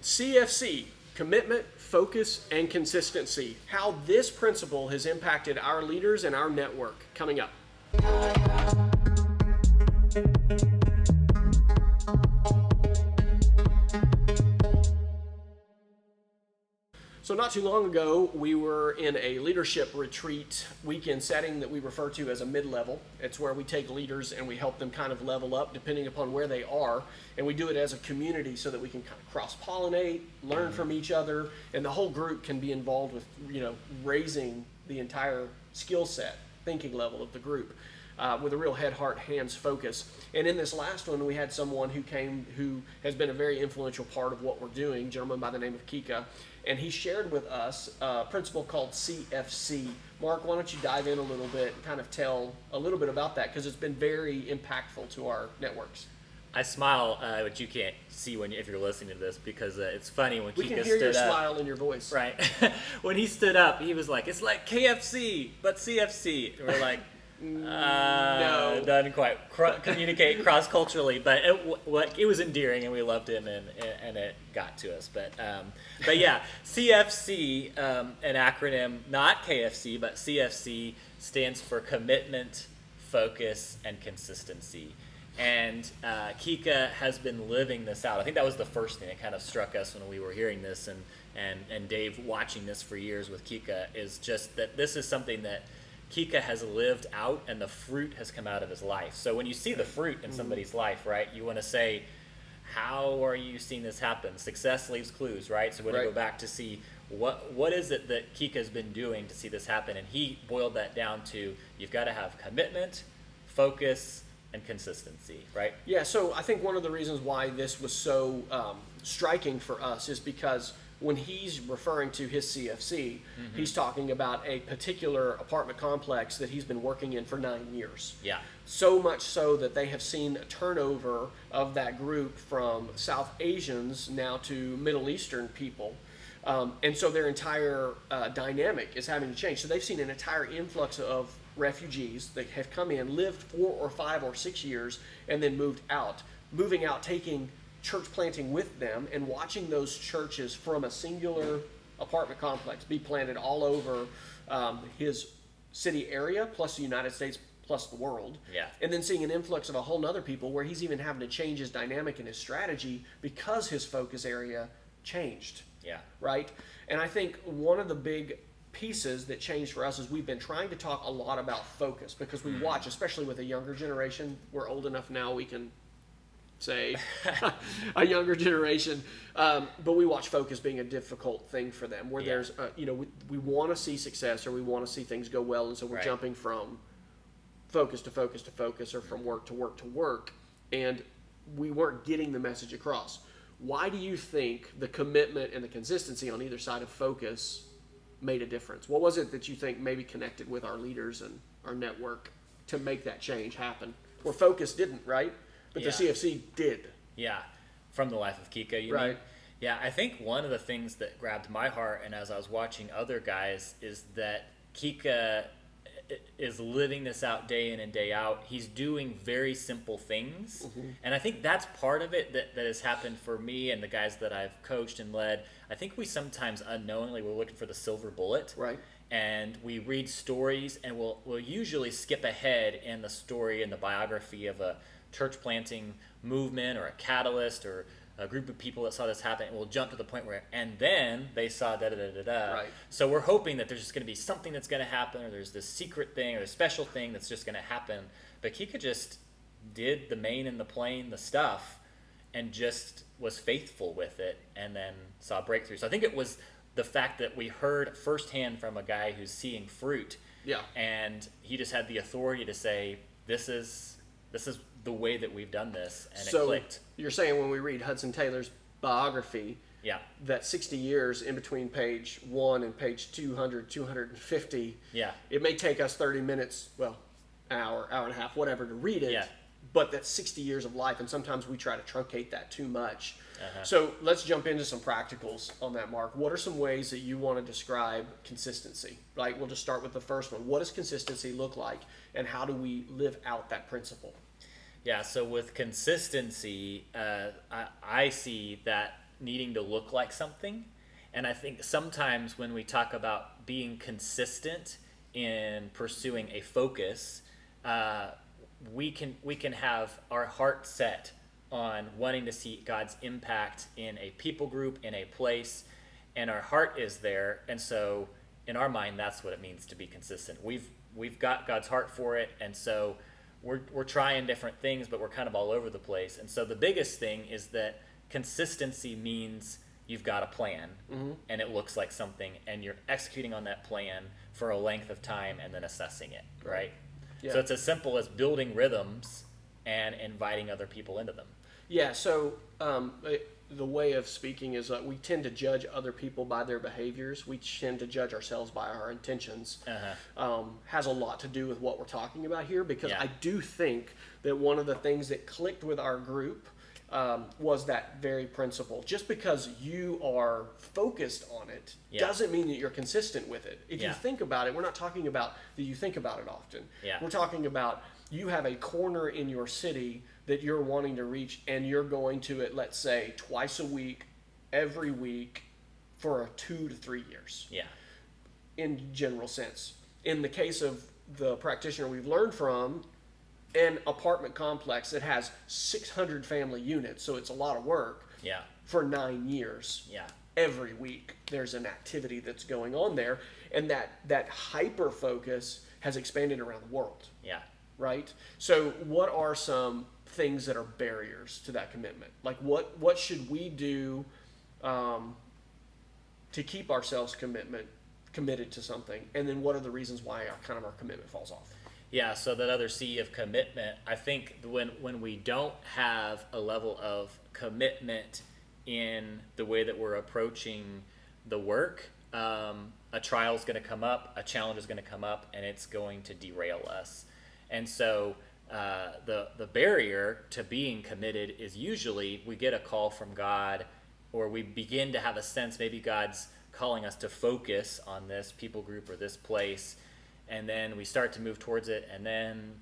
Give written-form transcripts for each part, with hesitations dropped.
CFC, commitment, focus, and consistency. How this principle has impacted our leaders and our network. Coming up. So not too long ago, we were in a leadership retreat weekend setting that we refer to as a mid-level. It's where we take leaders and we help them kind of level up depending upon where they are. And we do it as a community so that we can kind of cross-pollinate, learn from each other, and the whole group can be involved with, raising the entire skill set, thinking level of the group. With a real head, heart, hands focus. And in this last one, we had someone who came who has been a very influential part of what we're doing, a gentleman by the name of Kika. And he shared with us a principle called CFC. Mark, why don't you dive in a little bit and kind of tell a little bit about that, because it's been very impactful to our networks. I smile, but you can't see if you're listening to this, because it's funny when Kika stood up. We can hear your smile in your voice. Right. When he stood up, he was like, "It's like KFC, but CFC." And we're like, no, doesn't quite communicate cross-culturally, but it was endearing, and we loved him, and it got to us. But yeah, CFC, an acronym, not KFC, but CFC stands for commitment, focus, and consistency. And Kika has been living this out. I think that was the first thing that kind of struck us when we were hearing this, and Dave watching this for years with Kika, is just that this is something that Kika has lived out, and the fruit has come out of his life. So when you see the fruit in somebody's life, right, you want to say, how are you seeing this happen? Success leaves clues, right? So we're going to go back to see what is it that Kika's been doing to see this happen. And he boiled that down to, you've got to have commitment, focus, and consistency, right? Yeah, so I think one of the reasons why this was so striking for us is because when he's referring to his CFC, he's talking about a particular apartment complex that he's been working in for 9 years. Yeah. So much so that they have seen a turnover of that group from South Asians now to Middle Eastern people. And so their entire dynamic is having to change. So they've seen an entire influx of refugees that have come in, lived 4 or 5 or 6 years, and then moved out. Moving out, taking church planting with them, and watching those churches from a singular apartment complex be planted all over his city area, plus the United States, plus the world. Yeah. And then seeing an influx of a whole nother people where he's even having to change his dynamic and his strategy because his focus area changed. Yeah. Right? And I think one of the big pieces that changed for us is we've been trying to talk a lot about focus, because we watch, especially with a younger generation, we're old enough now we can say a younger generation, but we watch focus being a difficult thing for them, where there's we want to see success, or we want to see things go well, and so we're jumping from focus to focus to focus, or from work to work to work, and we weren't getting the message across. Why do you think the commitment and the consistency on either side of focus made a difference? What was it that you think maybe connected with our leaders and our network to make that change happen, where focus didn't, right? But the CFC did. Yeah, from the life of Kika, you mean? Yeah, I think one of the things that grabbed my heart, and as I was watching other guys, is that Kika is living this out day in and day out. He's doing very simple things. And I think that's part of it that has happened for me and the guys that I've coached and led. I think we sometimes unknowingly, we're looking for the silver bullet. Right. And we read stories, and we'll usually skip ahead in the story and the biography of a church planting movement or a catalyst or a group of people that saw this happen, and we'll jump to the point where, and then they saw da-da-da-da-da. Right. So we're hoping that there's just going to be something that's going to happen, or there's this secret thing or a special thing that's just going to happen. But Kika just did the main and the plain, the stuff, and just was faithful with it, and then saw breakthrough. So I think it was the fact that we heard firsthand from a guy who's seeing fruit. Yeah. And he just had the authority to say, this is the way that we've done this, and it clicked. So you're saying when we read Hudson Taylor's biography, that 60 years in between page 1 and page 200, 250, it may take us 30 minutes, well, hour and a half, whatever, to read it, but that's 60 years of life, and sometimes we try to truncate that too much. So let's jump into some practicals on that, Mark. What are some ways that you want to describe consistency? Like, we'll just start with the first one. What does consistency look like, and how do we live out that principle? Yeah, so with consistency, I see that needing to look like something. And I think sometimes when we talk about being consistent in pursuing a focus, we can have our heart set on wanting to see God's impact in a people group, in a place, and our heart is there. And so in our mind, that's what it means to be consistent. We've got God's heart for it, and so we're trying different things, but we're kind of all over the place. And so the biggest thing is that consistency means you've got a plan, and it looks like something, and you're executing on that plan for a length of time and then assessing it, right? Yeah. So it's as simple as building rhythms and inviting other people into them. Yeah, so the way of speaking is we tend to judge other people by their behaviors. We tend to judge ourselves by our intentions. Has a lot to do with what we're talking about here, because I do think that one of the things that clicked with our group was that very principle. Just because you are focused on it doesn't mean that you're consistent with it. If you think about it, we're not talking about that you think about it often. We're talking about you have a corner in your city that you're wanting to reach, and you're going to it, let's say, twice a week, every week, for 2 to 3 years. In general sense. In the case of the practitioner we've learned from, an apartment complex that has 600 family units, so it's a lot of work, for 9 years. Every week there's an activity that's going on there, and that hyper focus has expanded around the world. Right? So what are some things that are barriers to that commitment? Like what should we do to keep ourselves committed to something? And then what are the reasons why our commitment falls off? Yeah, so that other C of commitment, I think when we don't have a level of commitment in the way that we're approaching the work, a trial is going to come up, a challenge is going to come up, and it's going to derail us. And so the barrier to being committed is usually we get a call from God, or we begin to have a sense maybe God's calling us to focus on this people group or this place, and then we start to move towards it, and then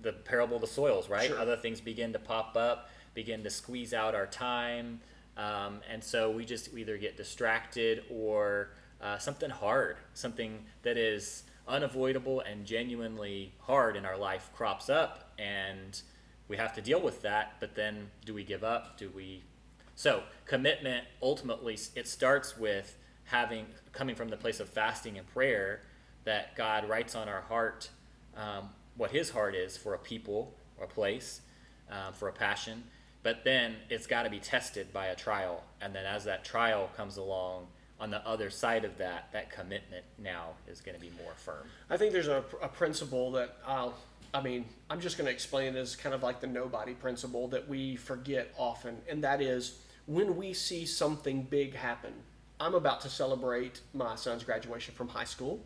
the parable of the soils, right? Other things begin to pop up, begin to squeeze out our time, and so we either get distracted, or something hard, something that is unavoidable and genuinely hard in our life crops up, and we have to deal with that. But then do we give up? So commitment, ultimately, it starts with coming from the place of fasting and prayer, that God writes on our heart what his heart is for a people or a place, for a passion. But then it's got to be tested by a trial, and then as that trial comes along, on the other side of that commitment now is going to be more firm. I think there's a principle that I'm just going to explain it as kind of like the nobody principle that we forget often, and that is when we see something big happen. I'm about to celebrate my son's graduation from high school.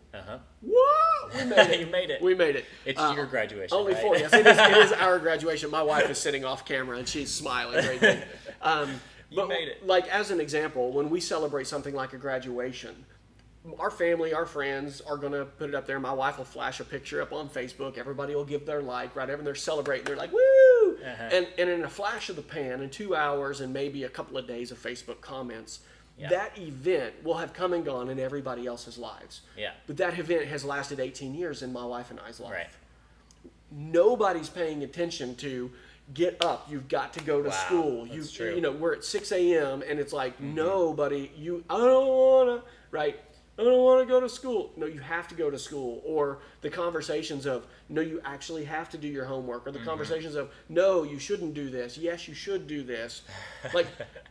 Whoa! We made it. You made it. We made it. It's your graduation, only right? 4, yes. It is our graduation. My wife is sitting off camera, and she's smiling right there. You made it. Like, as an example, when we celebrate something like a graduation, our family, our friends are going to put it up there. My wife will flash a picture up on Facebook. Everybody will give their like, right? Everyone, they're celebrating. They're like, woo! And in a flash of the pan, in 2 hours and maybe a couple of days of Facebook comments, that event will have come and gone in everybody else's lives. But that event has lasted 18 years in my wife and I's life. Nobody's paying attention to get up. You've got to go to school. You know, we're at 6 a.m. and it's like nobody. I don't wanna. Right. I don't want to go to school. No, you have to go to school. Or the conversations of, no, you actually have to do your homework. Or the conversations of, no, you shouldn't do this. Yes, you should do this. Like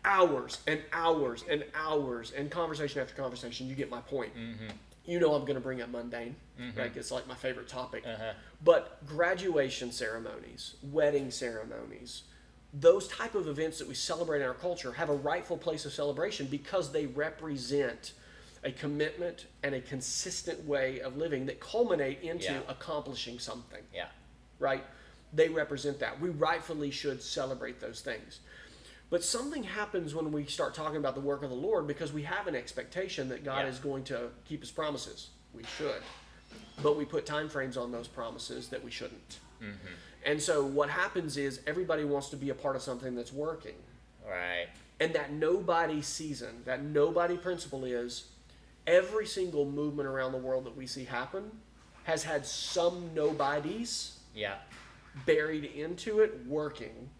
hours and hours and hours and conversation after conversation. You get my point. You know I'm going to bring up mundane. Right? It's like my favorite topic. But graduation ceremonies, wedding ceremonies, those type of events that we celebrate in our culture have a rightful place of celebration because they represent a commitment and a consistent way of living that culminate into accomplishing something. Right? They represent that. We rightfully should celebrate those things. But something happens when we start talking about the work of the Lord because we have an expectation that God is going to keep his promises. We should. But we put time frames on those promises that we shouldn't. And so what happens is everybody wants to be a part of something that's working. Right. And that nobody season, that nobody principle is every single movement around the world that we see happen has had some nobodies buried into it working.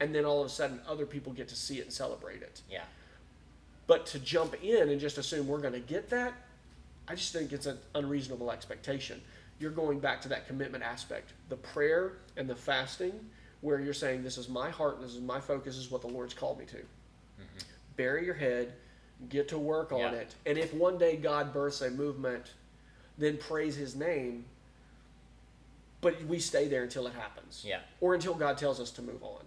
And then all of a sudden other people get to see it and celebrate it. Yeah. But to jump in and just assume we're going to get that, I just think it's an unreasonable expectation. You're going back to that commitment aspect, the prayer and the fasting, where you're saying, this is my heart, this is my focus, this is what the Lord's called me to. Bury your head, get to work on it. And if one day God births a movement, then praise his name. But we stay there until it happens. Yeah. Or until God tells us to move on.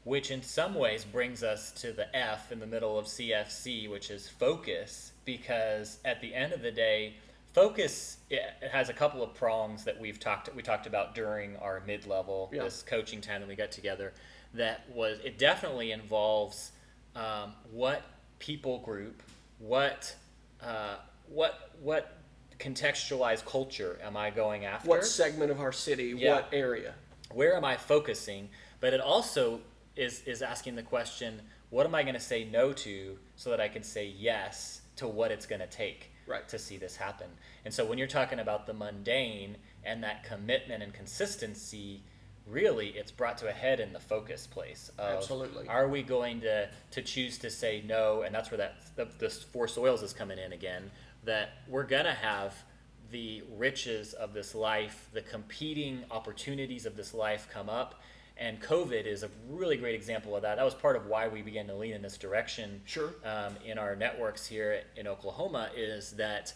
Which in some ways brings us to the F in the middle of CFC, which is focus, because at the end of the day, focus, it has a couple of prongs that we talked about during our mid-level, this coaching time that we got together. It definitely involves what people group, what contextualized culture am I going after? What segment of our city, what area? Where am I focusing? But it also is asking the question, what am I going to say no to so that I can say yes to what it's going to take to see this happen? And so when you're talking about the mundane and that commitment and consistency, really it's brought to a head in the focus place of, absolutely, are we going to choose to say no? And that's where this four soils is coming in again, that we're going to have the riches of this life, the competing opportunities of this life come up. And COVID is a really great example of that. That was part of why we began to lean in this direction in our networks here in Oklahoma, is that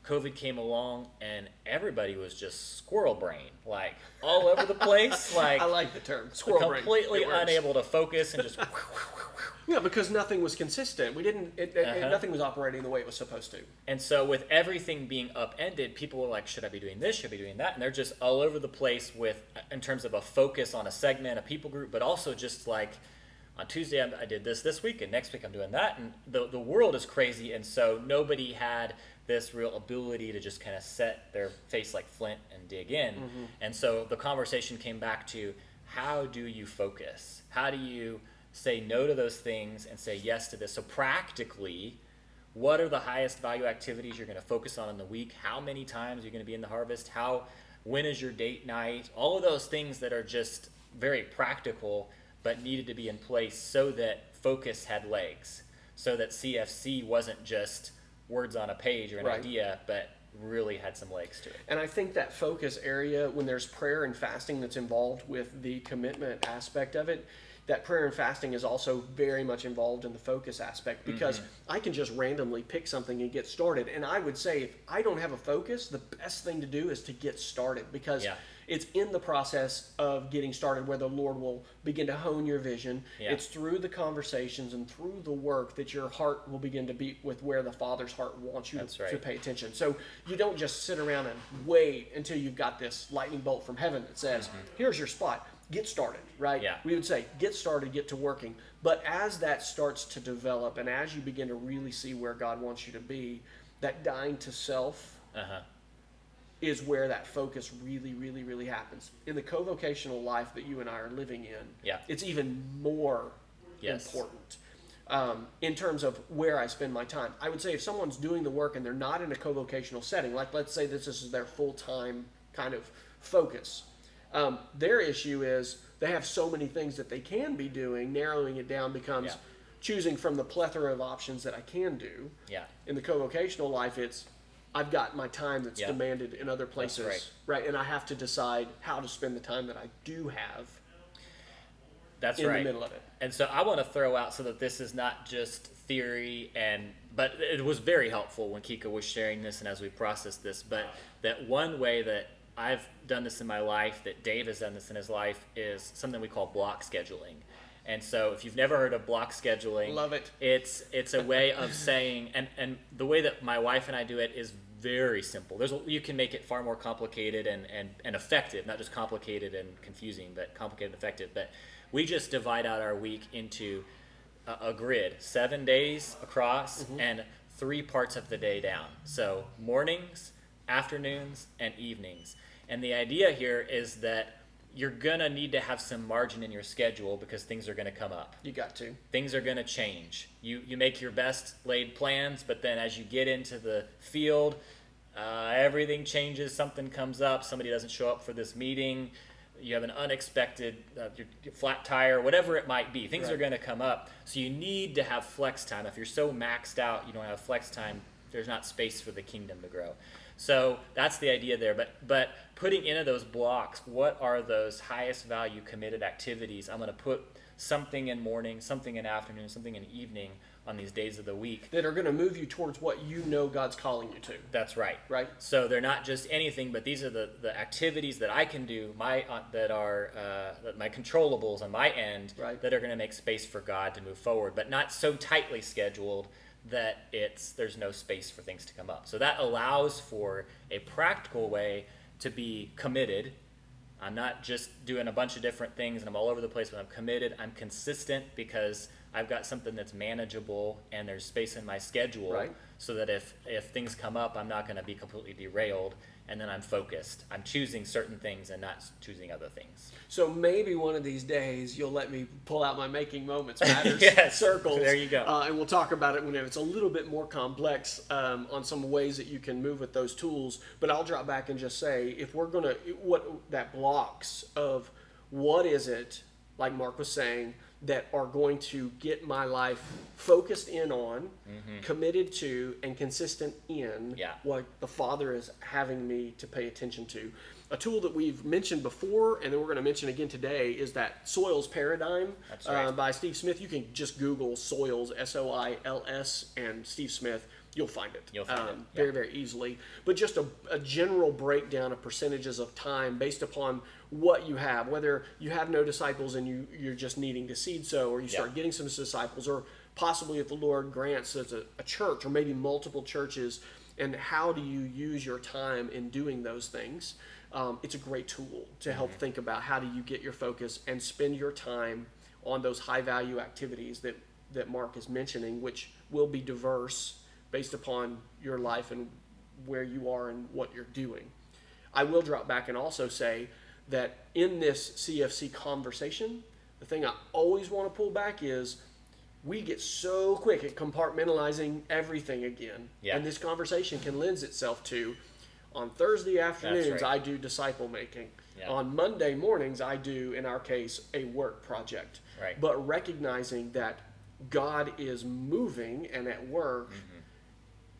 COVID came along and everybody was just squirrel brain, like all over the place. Like I like the term, squirrel brain. Completely unable to focus and just... Yeah, because nothing was consistent. Nothing was operating the way it was supposed to. And so with everything being upended, people were like, should I be doing this? Should I be doing that? And they're just all over the place in terms of a focus on a segment, a people group, but also just like on Tuesday I did this week, and next week I'm doing that. And the world is crazy. And so nobody had this real ability to just kind of set their face like flint and dig in. And so the conversation came back to, how do you focus? How do you say no to those things and say yes to this? So practically, what are the highest value activities you're going to focus on in the week? How many times are you going to be in the harvest? When is your date night? All of those things that are just very practical but needed to be in place so that focus had legs, so that CFC wasn't just words on a page or an idea, but really had some legs to it. And I think that focus area, when there's prayer and fasting that's involved with the commitment aspect of it, that prayer and fasting is also very much involved in the focus aspect, because I can just randomly pick something and get started. And I would say, if I don't have a focus, the best thing to do is to get started, because it's in the process of getting started where the Lord will begin to hone your vision. It's through the conversations and through the work that your heart will begin to beat with where the Father's heart wants you to pay attention. So you don't just sit around and wait until you've got this lightning bolt from heaven that says, here's your spot. Get started, right? We would say, get started, get to working. But as that starts to develop and as you begin to really see where God wants you to be, that dying to self is where that focus really, really, really happens. In the co-vocational life that you and I are living in, it's even more important in terms of where I spend my time. I would say if someone's doing the work and they're not in a co-vocational setting, like let's say this is their full-time kind of focus, their issue is they have so many things that they can be doing. Narrowing it down becomes choosing from the plethora of options that I can do. In the co-vocational life, it's I've got my time that's demanded in other places, right? And I have to decide how to spend the time that I do have. That's in the middle of it. And so I want to throw out, so that this is not just theory, but it was very helpful when Kika was sharing this and as we processed this, but that one way that I've done this in my life, that Dave has done this in his life, is something we call block scheduling. And so if you've never heard of block scheduling, love it. It's a way of saying, and the way that my wife and I do it is very simple. You can make it far more complicated and effective, not just complicated and confusing, but complicated and effective. But we just divide out our week into a grid, 7 days across and 3 parts of the day down. So mornings, afternoons, and evenings. And the idea here is that you're going to need to have some margin in your schedule because things are going to come up. You got to. Things are going to change. You make your best laid plans, but then as you get into the field, everything changes. Something comes up. Somebody doesn't show up for this meeting. You have an unexpected your flat tire, whatever it might be. Things are going to come up. So you need to have flex time. If you're so maxed out, you don't have flex time, there's not space for the kingdom to grow. So that's the idea there. But putting into those blocks, what are those highest value committed activities? I'm going to put something in morning, something in afternoon, something in evening on these days of the week. That are going to move you towards what you know God's calling you to. That's right. Right. So they're not just anything, but these are the activities that I can do, that are my controllables on my end, right, that are going to make space for God to move forward, but not so tightly scheduled that there's no space for things to come up. So that allows for a practical way to be committed. I'm not just doing a bunch of different things and I'm all over the place, but I'm committed. I'm consistent because I've got something that's manageable and there's space in my schedule, right, so that if things come up, I'm not going to be completely derailed, and then I'm focused. I'm choosing certain things and not choosing other things. So maybe one of these days you'll let me pull out my Making Moments Matters yes, circles. There you go. And we'll talk about it when it's a little bit more complex on some ways that you can move with those tools. But I'll drop back and just say, if we're going to, what that blocks of what is it, like Mark was saying, that are going to get my life focused in on, committed to, and consistent in what the Father is having me to pay attention to. A tool that we've mentioned before, and then we're going to mention again today, is that Soils Paradigm. That's right. By Steve Smith. You can just Google Soils, S-O-I-L-S, and Steve Smith. You'll find it. Very, very easily. But just a general breakdown of percentages of time based upon what you have, whether you have no disciples and you're just needing to seed sow, or you start getting some disciples, or possibly if the Lord grants there's a church or maybe multiple churches, and how do you use your time in doing those things. It's a great tool to help think about how do you get your focus and spend your time on those high value activities that Mark is mentioning, which will be diverse based upon your life and where you are and what you're doing. I will drop back and also say that in this CFC conversation, the thing I always want to pull back is we get so quick at compartmentalizing everything again. Yeah. And this conversation can lend itself to, on Thursday afternoons, I do disciple making. Yeah. On Monday mornings, I do, in our case, a work project. Right. But recognizing that God is moving and at work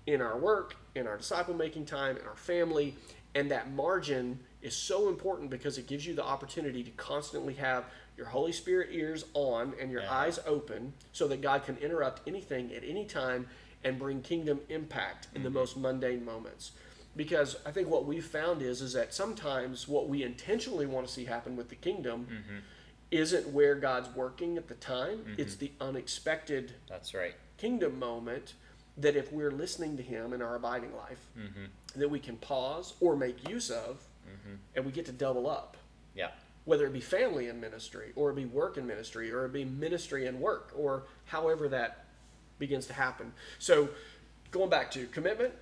in our work, in our disciple-making time, in our family, and that margin is so important because it gives you the opportunity to constantly have your Holy Spirit ears on and your eyes open so that God can interrupt anything at any time and bring kingdom impact in the most mundane moments. Because I think what we've found is that sometimes what we intentionally want to see happen with the kingdom isn't where God's working at the time. It's the unexpected kingdom moment that if we're listening to him in our abiding life, that we can pause or make use of, and we get to double up. Yeah. Whether it be family and ministry, or it be work and ministry, or it be ministry and work, or however that begins to happen. So going back to commitment,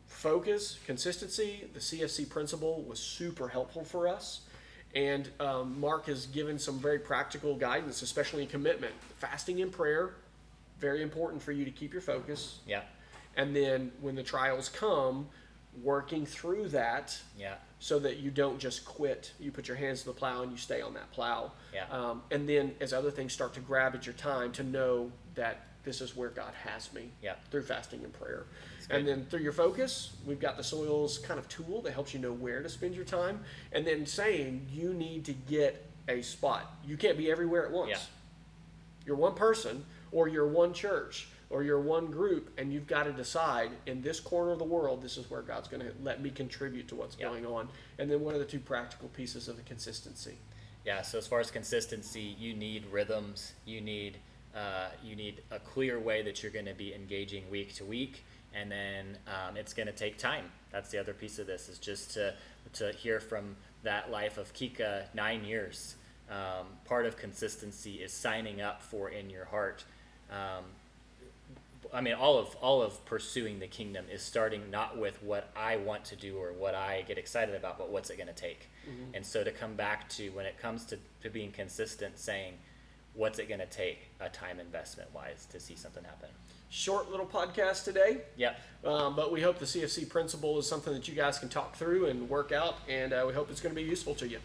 focus, consistency, the CFC principle was super helpful for us. And Mark has given some very practical guidance, especially in commitment. Fasting and prayer, very important for you to keep your focus. Yeah. And then when the trials come, working through that so that you don't just quit. You put your hands to the plow and you stay on that plow. Yeah. And then as other things start to grab at your time, to know that this is where God has me through fasting and prayer. And then through your focus, we've got the Soils kind of tool that helps you know where to spend your time. And then saying you need to get a spot. You can't be everywhere at once. Yeah. You're one person, or you're one church, or you're one group, and you've got to decide, in this corner of the world, this is where God's going to let me contribute to what's going on. And then what are the two practical pieces of the consistency? Yeah, so as far as consistency, you need rhythms. You need a clear way that you're going to be engaging week to week, and then it's going to take time. That's the other piece of this, is just to hear from that life of Kika, 9 years. Part of consistency is signing up for in your heart all of pursuing the kingdom is starting not with what I want to do or what I get excited about, but what's it going to take. And so to come back to, when it comes to being consistent, saying, what's it going to take, a time investment wise, to see something happen. Short little podcast today. Yep. But we hope the CFC principle is something that you guys can talk through and work out, and we hope it's going to be useful to you.